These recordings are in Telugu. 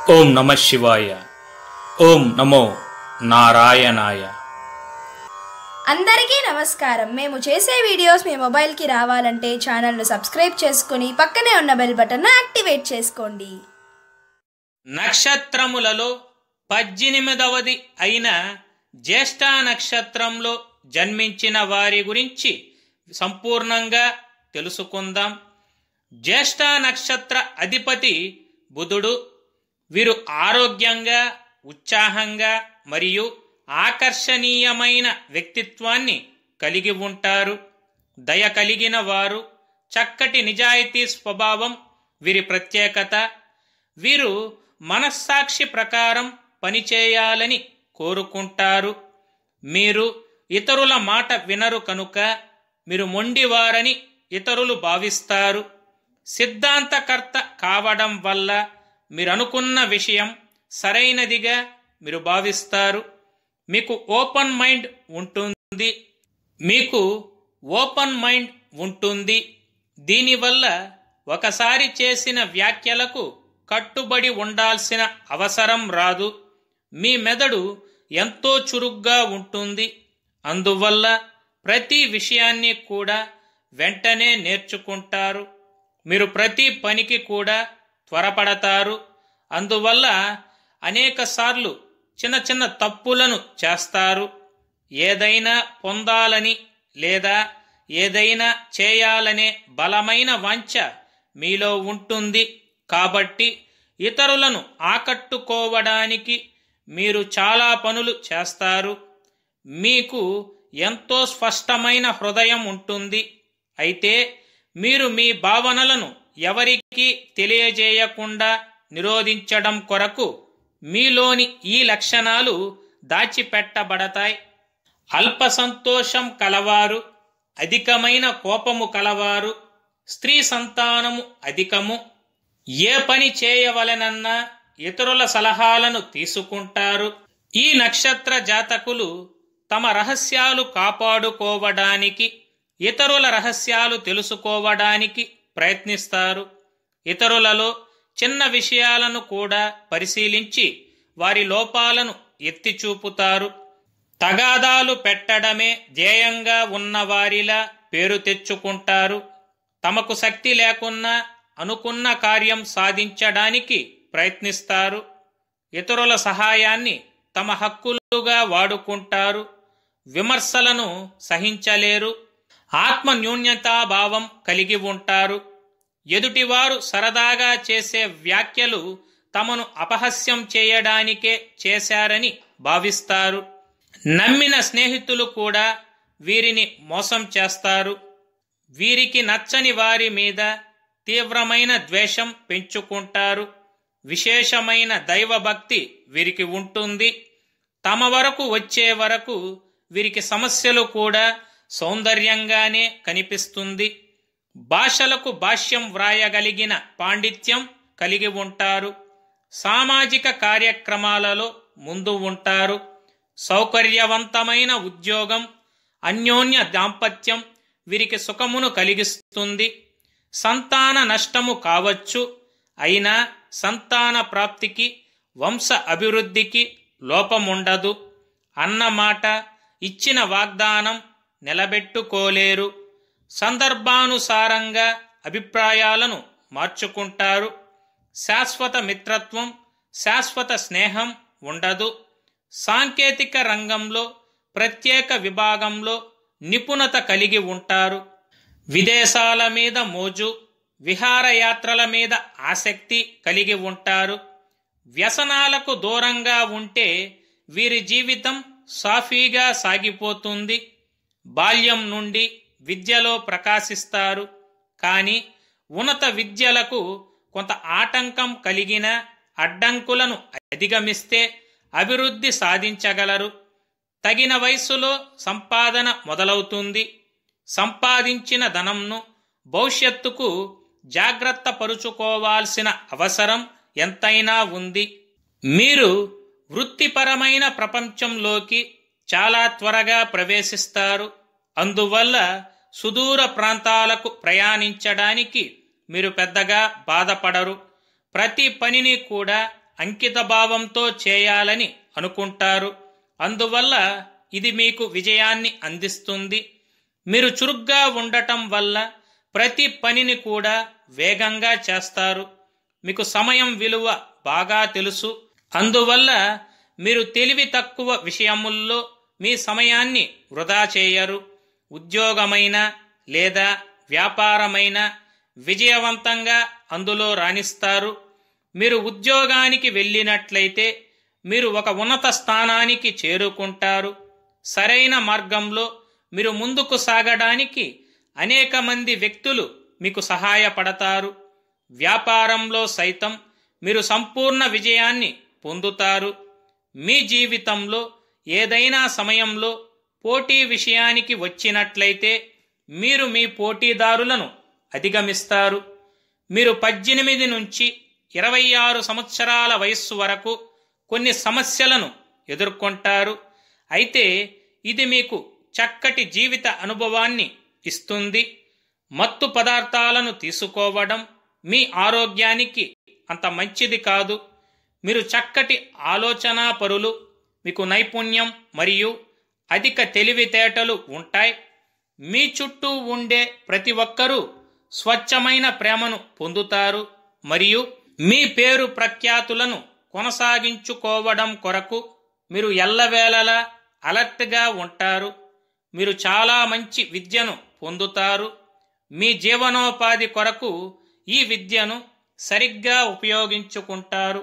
ఓం నమ శివాయ. ఓం నమో నారాయణాయ. అందరికీ నమస్కారం. మేము చేసే వీడియోస్ మీ మొబైల్కి రావాలంటే ఛానల్ను సబ్స్క్రైబ్ చేసుకుని పక్కనే ఉన్న బెల్ బటన్ను యాక్టివేట్ చేసుకోండి. నక్షత్రములలో 18వది అయిన జ్యేష్ఠ నక్షత్రంలో జన్మించిన వారి గురించి సంపూర్ణంగా తెలుసుకుందాం. జ్యేష్ఠ నక్షత్ర అధిపతి బుధుడు. వీరు ఆరోగ్యంగా, ఉత్సాహంగా మరియు ఆకర్షణీయమైన వ్యక్తిత్వాన్ని కలిగి ఉంటారు. దయ కలిగిన వారు, చక్కటి నిజాయితీ స్వభావం వీరి ప్రత్యేకత. వీరు మనస్సాక్షి ప్రకారం పనిచేయాలని కోరుకుంటారు. మీరు ఇతరుల మాట వినరు కనుక మీరు మొండివారని ఇతరులు భావిస్తారు. సిద్ధాంతకర్త కావడం వల్ల మీరనుకున్న విషయం సరైనదిగా మీరు భావిస్తారు. మీకు ఓపెన్ మైండ్ ఉంటుంది. దీనివల్ల ఒకసారి చేసిన వ్యాఖ్యలకు కట్టుబడి ఉండాల్సిన అవసరం రాదు. మీ మెదడు ఎంతో చురుగ్గా ఉంటుంది. అందువల్ల ప్రతి విషయాన్ని కూడా వెంటనే నేర్చుకుంటారు. మీరు ప్రతి పనికి కూడా త్వరపడతారు. అందువల్ల అనేకసార్లు చిన్న చిన్న తప్పులను చేస్తారు. ఏదైనా పొందాలని లేదా ఏదైనా చేయాలనే బలమైన వాంఛ మీలో ఉంటుంది. కాబట్టి ఇతరులను ఆకట్టుకోవడానికి మీరు చాలా పనులు చేస్తారు. మీకు ఎంతో స్పష్టమైన హృదయం ఉంటుంది. అయితే మీరు మీ భావనలను ఎవరికీ తెలియజేయకుండా నిరోధించడం కొరకు మీలోని ఈ లక్షణాలు దాచిపెట్టబడతాయి. అల్ప సంతోషం కలవారు, అధికమైన కోపము కలవారు, స్త్రీ సంతానము అధికము. ఏ పని చేయవలెనన్నా ఇతరుల సలహాలను తీసుకుంటారు. ఈ నక్షత్ర జాతకులు తమ రహస్యాలు కాపాడుకోవడానికి, ఇతరుల రహస్యాలు తెలుసుకోవడానికి ప్రయత్నిస్తారు. ఇతరులలో చిన్న విషయాలను కూడా పరిశీలించి వారి లోపాలను ఎత్తి చూపుతారు. తగాదాలు పెట్టడమే ధ్యేయంగా ఉన్నవారిలా పేరు తెచ్చుకుంటారు. తమకు శక్తి లేకున్నా అనుకున్న కార్యం సాధించడానికి ప్రయత్నిస్తారు. ఇతరుల సహాయాన్ని తమ హక్కులుగా వాడుకుంటారు. విమర్శలను సహించలేరు. ఆత్మన్యూన్యతాభావం కలిగి ఉంటారు. ఎదుటివారు సరదాగా చేసే వ్యాఖ్యలు తమను అపహాస్యం చేయడానికే చేశారని భావిస్తారు. నమ్మిన స్నేహితులు కూడా వీరిని మోసం చేస్తారు. వీరికి నచ్చని వారి మీద తీవ్రమైన ద్వేషం పెంచుకుంటారు. విశేషమైన దైవభక్తి వీరికి ఉంటుంది. తమ వరకు వచ్చే వరకు వీరికి సమస్యలు కూడా సౌందర్యంగానే కనిపిస్తుంది. భాషలకు భాష్యం వ్రాయగలిగిన పాండిత్యం కలిగి ఉంటారు. సామాజిక కార్యక్రమాలలో ముందు ఉంటారు. సౌకర్యవంతమైన ఉద్యోగం, అన్యోన్య దాంపత్యం వీరికి సుఖమును కలిగిస్తుంది. సంతాన నష్టము కావచ్చు, అయినా సంతాన ప్రాప్తికి, వంశ అభివృద్ధికి లోపముండదు. అన్నమాట, ఇచ్చిన వాగ్దానం నిలబెట్టుకోలేరు. సందర్భానుసారంగా అభిప్రాయాలను మార్చుకుంటారు. శాశ్వత మిత్రత్వం, శాశ్వత స్నేహం ఉండదు. సాంకేతిక రంగంలో ప్రత్యేక విభాగంలో నిపుణత కలిగి ఉంటారు. విదేశాల మీద మోజు, విహారయాత్రల మీద ఆసక్తి కలిగి ఉంటారు. వ్యసనాలకు దూరంగా ఉంటే వీరి జీవితం సాఫీగా సాగిపోతుంది. బాల్యం నుండి విద్యలో ప్రకాశిస్తారు. కానీ ఉన్నత విద్యలకు కొంత ఆటంకం కలిగిన అడ్డంకులను అధిగమిస్తే అభివృద్ధి సాధించగలరు. తగిన వయసులో సంపాదన మొదలవుతుంది. సంపాదించిన ధనంను భవిష్యత్తుకు జాగ్రత్త పరుచుకోవాల్సిన అవసరం ఎంతైనా ఉంది. మీరు వృత్తిపరమైన ప్రపంచంలోకి చాలా త్వరగా ప్రవేశిస్తారు. అందువల్ల సుదూర ప్రాంతాలకు ప్రయాణించడానికి మీరు పెద్దగా బాధపడరు. ప్రతి పనిని కూడా అంకితభావంతో చేయాలని అనుకుంటారు. అందువల్ల ఇది మీకు విజయాన్ని అందిస్తుంది. మీరు చురుగ్గా ఉండటం వల్ల ప్రతి పనిని కూడా వేగంగా చేస్తారు. మీకు సమయం విలువ బాగా తెలుసు. అందువల్ల మీరు తెలివి తక్కువ విషయముల్లో మీ సమయాన్ని వృధా చేయరు. ఉద్యోగమైనా లేదా వ్యాపారమైనా విజయవంతంగా అందులో రాణిస్తారు. మీరు ఉద్యోగానికి వెళ్ళినట్లయితే మీరు ఒక ఉన్నత స్థానానికి చేరుకుంటారు. సరైన మార్గంలో మీరు ముందుకు సాగడానికి అనేక మంది వ్యక్తులు మీకు సహాయపడతారు. వ్యాపారంలో సైతం మీరు సంపూర్ణ విజయాన్ని పొందుతారు. మీ జీవితంలో ఏదైనా సమయంలో పోటీ విషయానికి వచ్చినట్లయితే మీరు మీ పోటీదారులను అధిగమిస్తారు. మీరు 18 నుంచి 26 సంవత్సరాల వయస్సు వరకు కొన్ని సమస్యలను ఎదుర్కొంటారు. అయితే ఇది మీకు చక్కటి జీవిత అనుభవాన్ని ఇస్తుంది. మత్తు పదార్థాలను తీసుకోవడం మీ ఆరోగ్యానికి అంత మంచిది కాదు. మీరు చక్కటి ఆలోచనాపరులు, మీకు నైపుణ్యం మరియు అధిక తెలివితేటలు ఉంటాయి. మీ చుట్టూ ఉండే ప్రతి ఒక్కరూ స్వచ్ఛమైన ప్రేమను పొందుతారు మరియు మీ పేరు ప్రఖ్యాతులను కొనసాగించుకోవడం కొరకు మీరు ఎల్లవేళలా అలర్ట్గా ఉంటారు. మీరు చాలా మంచి విద్యను పొందుతారు. మీ జీవనోపాధి కొరకు ఈ విద్యను సరిగ్గా ఉపయోగించుకుంటారు.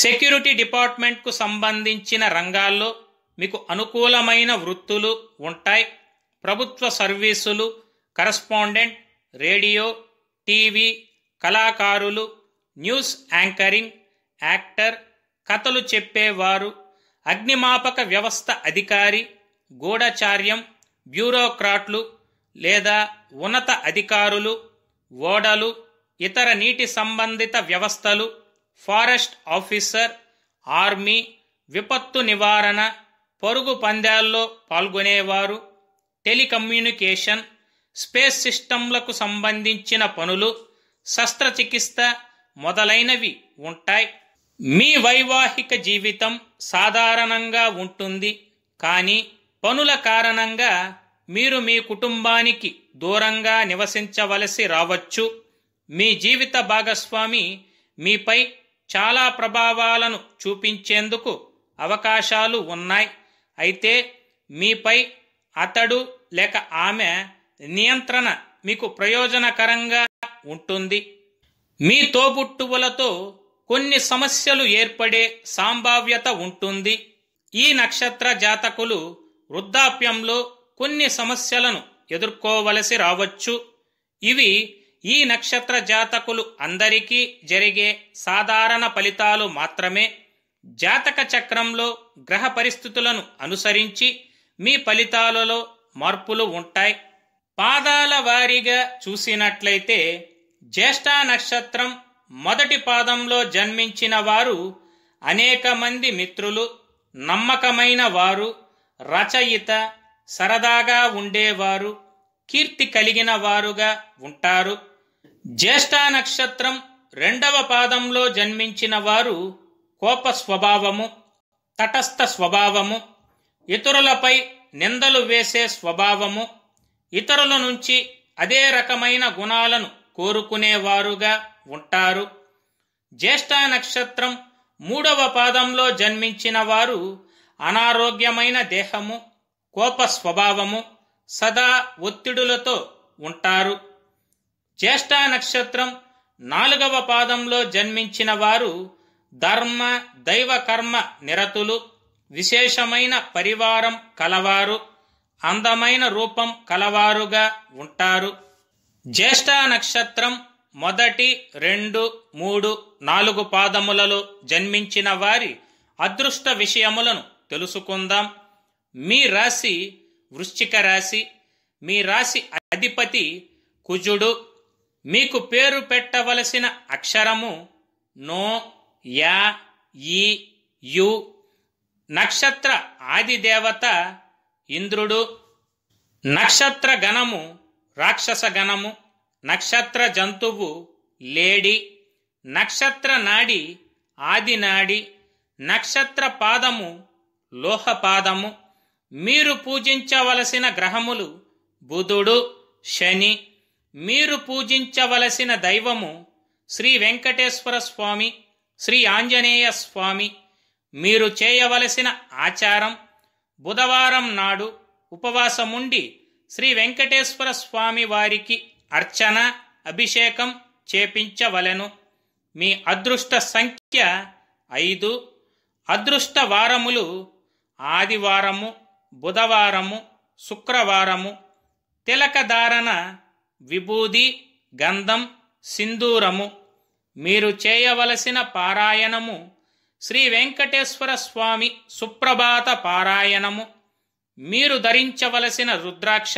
సెక్యూరిటీ డిపార్ట్మెంట్కు సంబంధించిన రంగాల్లో మీకు అనుకూలమైన వృత్తులు ఉంటాయి. ప్రభుత్వ సర్వీసులు, కరస్పాండెంట్, రేడియో, టీవీ, కళాకారులు, న్యూస్ యాంకరింగ్, యాక్టర్, కథలు చెప్పేవారు, అగ్నిమాపక వ్యవస్థ అధికారి, గూఢచార్యం, బ్యూరోక్రాట్లు లేదా ఉన్నత అధికారులు, ఓడలు, ఇతర నీటి సంబంధిత వ్యవస్థలు, ఫారెస్ట్ ఆఫీసర్, ఆర్మీ, విపత్తు నివారణ, పరుగు పందాల్లో పాల్గొనేవారు, టెలికమ్యూనికేషన్, స్పేస్ సిస్టంలకు సంబంధించిన పనులు, శస్త్రచికిత్స మొదలైనవి ఉంటాయి. మీ వైవాహిక జీవితం సాధారణంగా ఉంటుంది, కానీ పనుల కారణంగా మీరు మీ కుటుంబానికి దూరంగా నివసించవలసి రావచ్చు. మీ జీవిత భాగస్వామి మీపై చాలా ప్రభావాలను చూపించేందుకు అవకాశాలు ఉన్నాయి. అయితే మీపై అతడు లేక ఆమె నియంత్రణ మీకు ప్రయోజనకరంగా ఉంటుంది. మీ తోబుట్టువులతో కొన్ని సమస్యలు ఏర్పడే సంభావ్యత ఉంటుంది. ఈ నక్షత్ర జాతకులు వృద్ధాప్యంలో కొన్ని సమస్యలను ఎదుర్కోవలసి రావచ్చు. ఇవి ఈ నక్షత్ర జాతకులు అందరికీ జరిగే సాధారణ ఫలితాలు మాత్రమే. జాతక చక్రంలో గ్రహ పరిస్థితులను అనుసరించి మీ ఫలితాలలో మార్పులు ఉంటాయి. పాదాల వారీగా చూసినట్లయితే జ్యేష్ఠ నక్షత్రం మొదటి పాదంలో జన్మించిన వారు అనేక మంది మిత్రులు, నమ్మకమైన వారు, రచయిత, సరదాగా ఉండేవారు, కీర్తి కలిగిన వారుగా ఉంటారు. జ్యేష్ఠ నక్షత్రం రెండవ పాదంలో జన్మించిన వారు కోప స్వభావము, తటస్థ స్వభావము, ఇతరులపై నిందలు వేసే స్వభావము, ఇతరుల నుంచి అదే రకమైన గుణాలను కోరుకునేవారుగా ఉంటారు. జ్యేష్ఠ నక్షత్రం మూడవ పాదంలో జన్మించిన వారు అనారోగ్యమైన దేహము, కోప స్వభావము, సదా ఒత్తిడులతో ఉంటారు. జ్యేష్ఠ నక్షత్రం నాలుగవ పాదంలో జన్మించిన వారు ధర్మ దైవ కర్మ నిరతులు, విశేషమైన పరివారం కలవారు, అందమైన రూపం కలవారుగా ఉంటారు. జ్యేష్ఠ నక్షత్రం మొదటి, 2, 3, 4 పాదములలో జన్మించిన వారి అదృష్ట విషయములను తెలుసుకుందాం. మీ రాశి వృశ్చిక రాశి. మీ రాశి అధిపతి కుజుడు. మీకు పేరు పెట్టవలసిన అక్షరము నో, యా, ఈ, యు. నక్షత్ర ఆదిదేవత ఇంద్రుడు. నక్షత్ర గణము రాక్షస గణము. నక్షత్ర జంతువు లేడి. నక్షత్ర నాడి ఆదినాడి, నక్షత్ర పాదము లోహపాదము. మీరు పూజించవలసిన గ్రహములు బుధుడు, శని. మీరు పూజించవలసిన దైవము శ్రీ వెంకటేశ్వర స్వామి, శ్రీ ఆంజనేయ స్వామి. మీరు చేయవలసిన ఆచారం బుధవారం నాడు ఉపవాసముండి శ్రీ వెంకటేశ్వర స్వామి వారికి అర్చన, అభిషేకం చేపించవలెను. మీ అదృష్ట సంఖ్య 5. అదృష్ట వారములు ఆదివారము, బుధవారము, శుక్రవారము. తిలకధారణ విభూది, గంధం, సింధూరము. మీరు చేయవలసిన పారాయణము శ్రీ వెంకటేశ్వర స్వామి సుప్రభాత పారాయణము. మీరు ధరించవలసిన రుద్రాక్ష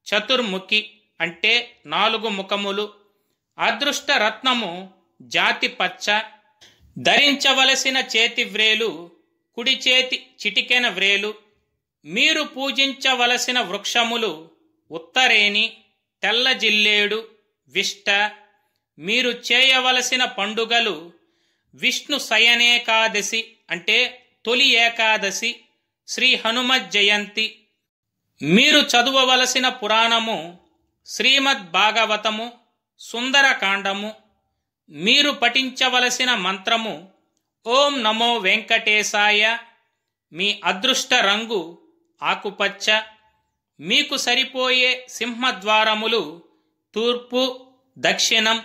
చతుర్ముఖి అంటే 4 ముఖములు. అదృష్ట రత్నము జాతి పచ్చ. ధరించవలసిన చేతి వ్రేలు కుడి చేతి చిటికెన వ్రేలు. మీరు పూజించవలసిన వృక్షములు ఉత్తరేణి, తెల్ల జిల్లేడు, విష్ట. మీరు చేయవలసిన పండుగలు విష్ణు శయనేకాదశి అంటే తొలి ఏకాదశి, శ్రీ హనుమత్ జయంతి. మీరు చదువవలసిన పురాణము శ్రీమద్ భాగవతము, సుందరకాండము. మీరు పఠించవలసిన మంత్రము ఓం నమో వెంకటేశాయ. మీ అదృష్ట రంగు ఆకుపచ్చ. మీకు సరిపోయే సింహద్వారములు తూర్పు, దక్షిణం.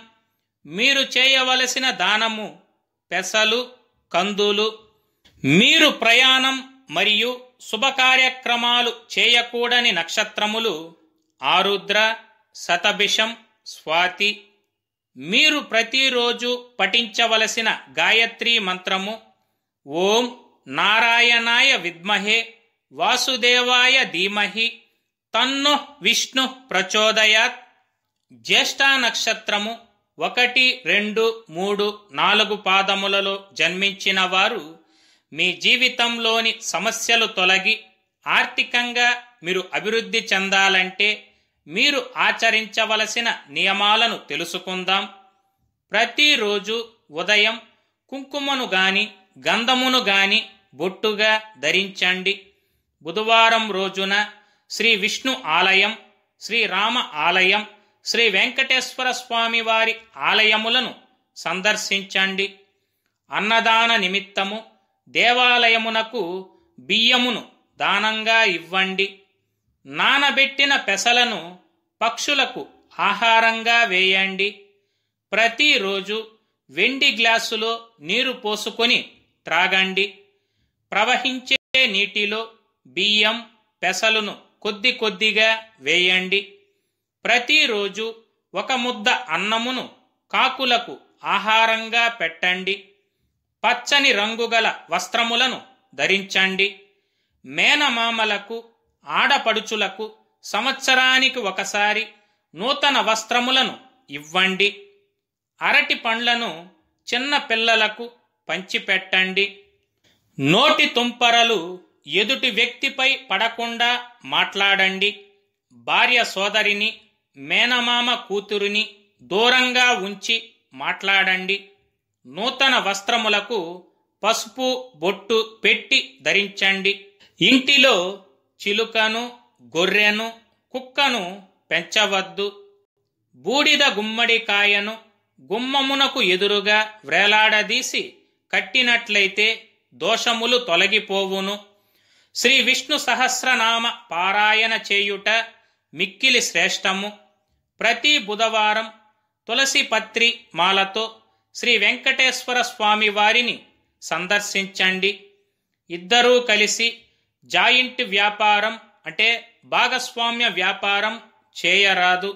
మీరు చేయవలసిన దానము పెసలు, కందులు. మీరు ప్రయాణం మరియు శుభకార్యక్రమాలు చేయకూడని నక్షత్రములు ఆరుద్ర, శతభిషం, స్వాతి. మీరు ప్రతిరోజు పఠించవలసిన గాయత్రీ మంత్రము ఓం నారాయణాయ విద్మహే వాసుదేవాయ ధీమహి తన్నో విష్ణు ప్రచోదయాత్. జ్యేష్ఠ నక్షత్రము 1, 2, 3, 4 పాదములలో జన్మించిన వారు మీ జీవితంలోని సమస్యలు తొలగి ఆర్థికంగా మీరు అభివృద్ధి చెందాలంటే మీరు ఆచరించవలసిన నియమాలను తెలుసుకుందాం. ప్రతిరోజు ఉదయం కుంకుమను గాని గంధమును గాని బొట్టుగా ధరించండి. బుధవారం రోజున శ్రీ విష్ణు ఆలయం, శ్రీ రామ ఆలయం, శ్రీ వెంకటేశ్వర స్వామి వారి ఆలయములను సందర్శించండి. అన్నదాన నిమిత్తము దేవాలయమునకు బియ్యమును దానంగా ఇవ్వండి. నానబెట్టిన పెసలను పక్షులకు ఆహారంగా వేయండి. ప్రతిరోజు వెండి గ్లాసులో నీరు పోసుకొని త్రాగండి. ప్రవహించే నీటిలో బియ్యం, పెసలను కొద్ది కొద్దిగా వేయండి. ప్రతిరోజు 1 ముద్ద అన్నమును కాకులకు ఆహారంగా పెట్టండి. పచ్చని రంగుగల వస్త్రములను ధరించండి. మేనమామలకు, ఆడపడుచులకు సంవత్సరానికి ఒకసారి నూతన వస్త్రములను ఇవ్వండి. అరటి పండ్లను చిన్న పిల్లలకు పంచిపెట్టండి. నోటి తుంపరలు ఎదుటి వ్యక్తిపై పడకుండా మాట్లాడండి. భార్య సోదరిని, మేనమామ కూతురిని దూరంగా ఉంచి మాట్లాడండి. నూతన వస్త్రములకు పసుపు బొట్టు పెట్టి ధరించండి. ఇంటిలో చిలుకను, గొర్రెను, కుక్కను పెంచవద్దు. బూడిద గుమ్మడికాయను గుమ్మమునకు ఎదురుగా వ్రేలాడదీసి కట్టినట్లయితే దోషములు తొలగిపోవును. శ్రీ విష్ణు సహస్రనామ పారాయణ చేయుట మిక్కిలి శ్రేష్టము. ప్రతి బుధవారం తులసి పత్రి మాలతో శ్రీ వెంకటేశ్వర స్వామి వారిని సందర్శించండి. ఇద్దరూ కలిసి జాయింట్ వ్యాపారం అంటే భాగస్వామ్య వ్యాపారం చేయరాదు.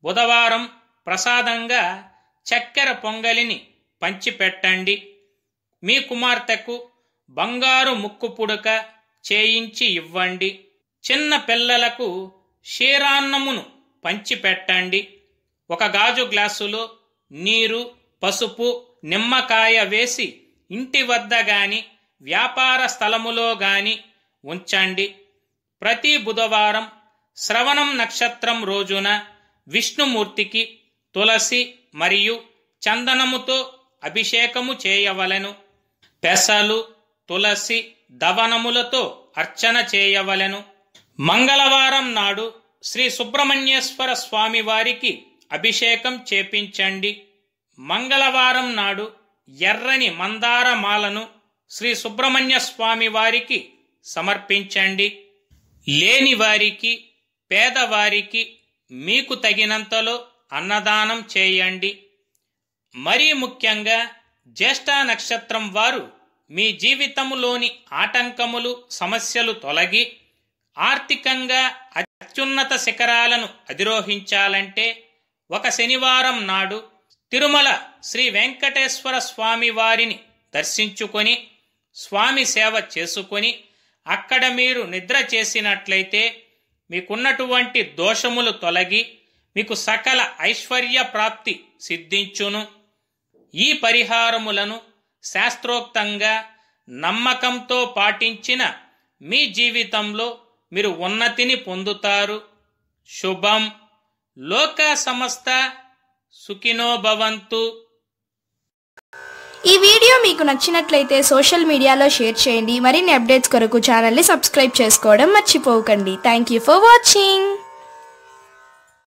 బుధవారం ప్రసాదంగా చక్కెర పొంగలిని పంచిపెట్టండి. మీ కుమార్తెకు బంగారు ముక్కు పుడక చేయించి ఇవ్వండి. చిన్న పిల్లలకు క్షీరాన్నమును పంచిపెట్టండి. 1 గాజు గ్లాసులో నీరు, పసుపు, నిమ్మకాయ వేసి ఇంటి వద్ద గాని వ్యాపార స్థలములో గాని ఉంచండి. ప్రతి బుధవారం శ్రవణం నక్షత్రం రోజున విష్ణుమూర్తికి తులసి మరియు చందనముతో అభిషేకము చేయవలెను. పెసలు, తులసి దవనములతో అర్చన చేయవలెను. మంగళవారం నాడు శ్రీ సుబ్రహ్మణ్యేశ్వర స్వామి వారికి అభిషేకం చేపించండి. మంగళవారం నాడు ఎర్రని మందార మాలను శ్రీ సుబ్రహ్మణ్య స్వామి వారికి సమర్పించండి. లేని వారికి, పేదవారికి మీకు తగినంతలో అన్నదానం చేయండి. మరీ ముఖ్యంగా జ్యేష్ఠ నక్షత్రం వారు మీ జీవితములోని ఆటంకములు, సమస్యలు తొలగి ఆర్థికంగా అత్యున్నత శిఖరాలను అధిరోహించాలంటే ఒక శనివారం నాడు తిరుమల శ్రీ వెంకటేశ్వర స్వామి వారిని దర్శించుకొని స్వామి సేవ చేసుకొని అక్కడ మీరు నిద్ర చేసినట్లయితే మీకున్నటువంటి దోషములు తొలగి మీకు సకల ఐశ్వర్య ప్రాప్తి సిద్ధించును. ఈ పరిహారములను శాస్త్రోక్తంగా నమ్మకంతో పాటించిన మీ జీవితంలో మీరు ఉన్నతిని పొందుతారు. శుభం. లోకా సమస్త సుఖినో భవంతు. ఈ వీడియో మీకు నచ్చినట్లయితే సోషల్ మీడియాలో షేర్ చేయండి. మరిన్ని అప్డేట్స్ కొరకు ఛానల్ని సబ్స్క్రైబ్ చేసుకోవడం మర్చిపోకండి. Thank you for watching.